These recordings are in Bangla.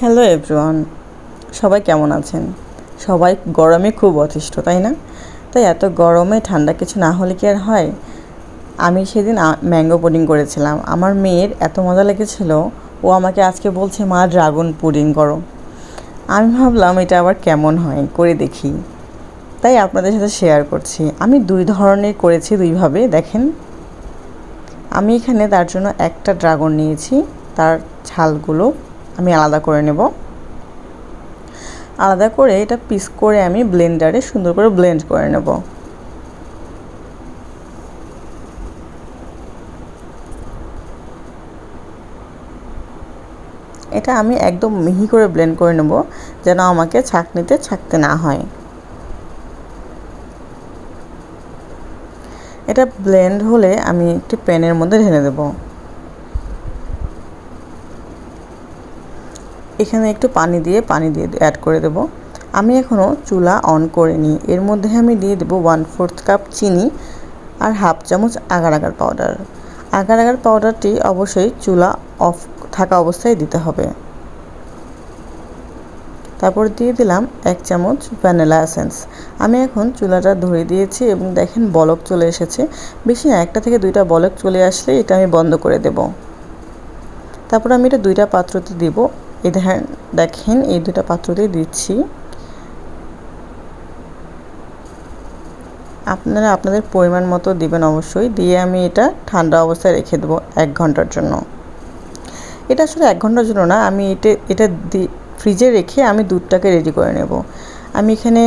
হ্যালো এভরিওয়ান, সবাই কেমন আছেন? সবাই গরমে খুব অতিষ্ঠ, তাই না? তাই এত গরমে ঠান্ডা কিছু না হলে কি আর হয়? আমি সেদিন ম্যাঙ্গো পুডিং করেছিলাম। আমার মেয়ের এত মজা লেগেছিল, ও আমাকে আজকে বলছে, মা ড্রাগন পুডিং করো। আমি ভাবলাম এটা আবার কেমন হয়, করে দেখি। তাই আপনাদের সাথে শেয়ার করছি। আমি দুই ধরনের করেছি, দুইভাবে। দেখেন, আমি এখানে তার জন্য একটা ড্রাগন নিয়েছি, তার ছালগুলো আমি আলাদা করে নেব। আলাদা করে এটা পিস করে আমি ব্লেন্ডারে সুন্দর করে ব্লেন্ড করে নেব। এটা আমি একদম মিহি করে ব্লেন্ড করে নেব, যেন আমাকে ছাঁকনিতে ছাঁকতে না হয়। এটা ব্লেন্ড হলে আমি একটি প্যানের মধ্যে ঢেলে দেব। এখানে একটু পানি দিয়ে অ্যাড করে দেব। আমি এখনও চুলা অন করিনি। এর মধ্যে আমি দিয়ে দেবো 1/4 কাপ চিনি আর হাফ চামচ agar agar powder. Agar agar পাউডারটি অবশ্যই চুলা অফ থাকা অবস্থায় দিতে হবে। তারপর দিয়ে দিলাম 1 চামচ ভ্যানিলা এসেন্স। আমি এখন চুলাটা ধরে দিয়েছি এবং দেখেন বলক চলে এসেছে। বেশি না, 1 থেকে 2টা বলক চলে আসলে এটা আমি বন্ধ করে দেব। তারপর আমি এটা 2টা পাত্রতে দিব। এই দেখেন এই 2টা পাত্রতেই দিচ্ছি। আপনারা আপনাদের পরিমাণ মতো দিবেন অবশ্যই। দিয়ে আমি এটা ঠান্ডা অবস্থায় রেখে দেবো 1 ঘন্টার জন্য। এটা আসলে 1 ঘন্টার জন্য না, আমি এটা ফ্রিজে রেখে আমি দুধটাকে রেডি করে নেব। আমি এখানে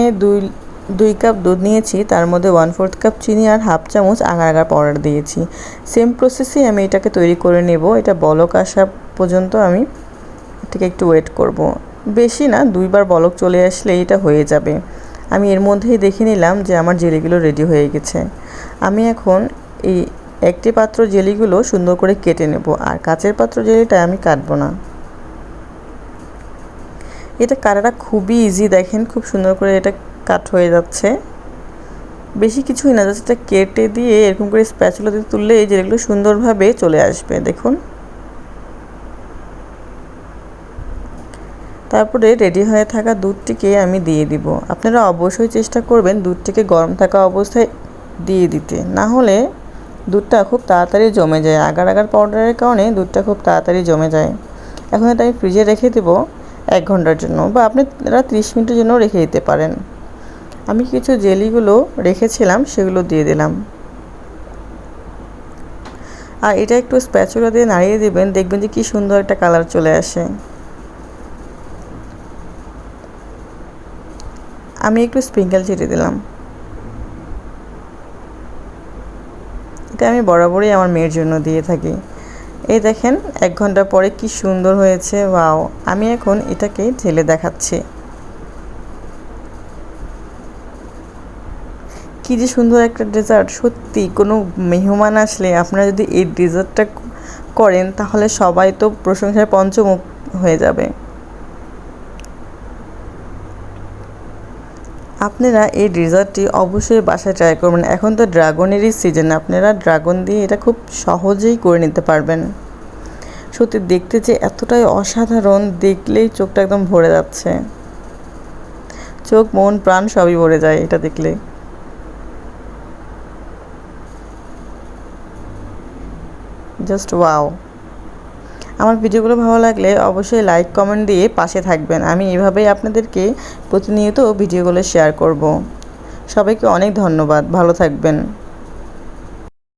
2 কাপ দুধ নিয়েছি, তার মধ্যে 1/4 কাপ চিনি আর হাফ চামচ আগার আগার পাউডার দিয়েছি। সেম প্রসেসেই আমি এটাকে তৈরি করে নেব। এটা বলক আসা পর্যন্ত আমি এটাকে একটু ওয়েট করব। বেশি না, 2বার বলক চলে আসলে এটা হয়ে যাবে। আমি এর মধ্যেই দেখে নিলাম যে আমার জেলিগুলো রেডি হয়ে গেছে। আমি এখন এই একটি পাত্র জেলিগুলো সুন্দর করে কেটে নেব, আর কাচের পাত্র জেলিটা আমি কাটবো না। এটা কাটাটা খুবই ইজি, দেখেন খুব সুন্দর করে এটা কাট হয়ে যাচ্ছে। বেশি কিছুই না, জাস্ট এটা কেটে দিয়ে এরকম করে স্প্যাচুলা দিয়ে তুললে এই জেলিগুলো সুন্দরভাবে চলে আসবে। দেখুন, তারপরে রেডি হয়ে থাকা দুধটিকে আমি দিয়ে দিব। আপনারা অবশ্যই চেষ্টা করবেন দুধটিকে গরম থাকা অবস্থায় দিয়ে দিতে, না হলে দুধটা খুব তাড়াতাড়ি জমে যায়। আগার আগার পাউডারের কারণে দুধটা খুব তাড়াতাড়ি জমে যায়। এখন এটা আমি ফ্রিজে রেখে দেব 1 ঘন্টার জন্য, বা আপনারা 30 মিনিটের জন্য রেখে দিতে পারেন। আমি কিছু জেলিগুলো রেখেছিলাম, সেগুলো দিয়ে দিলাম। আর এটা একটু স্প্যাচুলা দিয়ে নাড়িয়ে দিবেন, দেখবেন যে কি সুন্দর একটা কালার চলে আসে। আমি একটু স্প্রিঙ্কেল ছিটিয়ে দিলাম। এটা আমি বরাবরই আমার মেয়ের জন্য দিয়ে থাকি। এই দেখেন 1 ঘন্টা পরে কি সুন্দর হয়েছে, ওয়াও! আমি এখন এটাকে ঢেলে দেখাচ্ছি। কি যে সুন্দর একটা ডেজার্ট! সত্যি কোনো মেহমান আসলে আপনারা যদি এই ডেজার্টটা করেন, তাহলে সবাই তো প্রশংসায় পঞ্চমুখ হয়ে যাবে। আপনারা এই ডেজার্টটি অবশ্যই বাসায় ট্রাই করবেন। এখন তো ড্রাগনেরই সিজন, আপনারা ড্রাগন দিয়ে এটা খুব সহজেই করে নিতে পারবেন। সত্যি দেখতে যে এতটাই অসাধারণ, দেখলেই চোখটা একদম ভরে যাচ্ছে। চোখ, মন, প্রাণ সবই ভরে যায় এটা দেখলে। Just wow! আমার ভিডিওগুলো ভালো লাগলে অবশ্যই লাইক কমেন্ট দিয়ে পাশে থাকবেন। আমি এভাবেই আপনাদেরকে প্রতিনিয়ত ভিডিওগুলো শেয়ার করব। সবাইকে অনেক ধন্যবাদ, ভালো থাকবেন।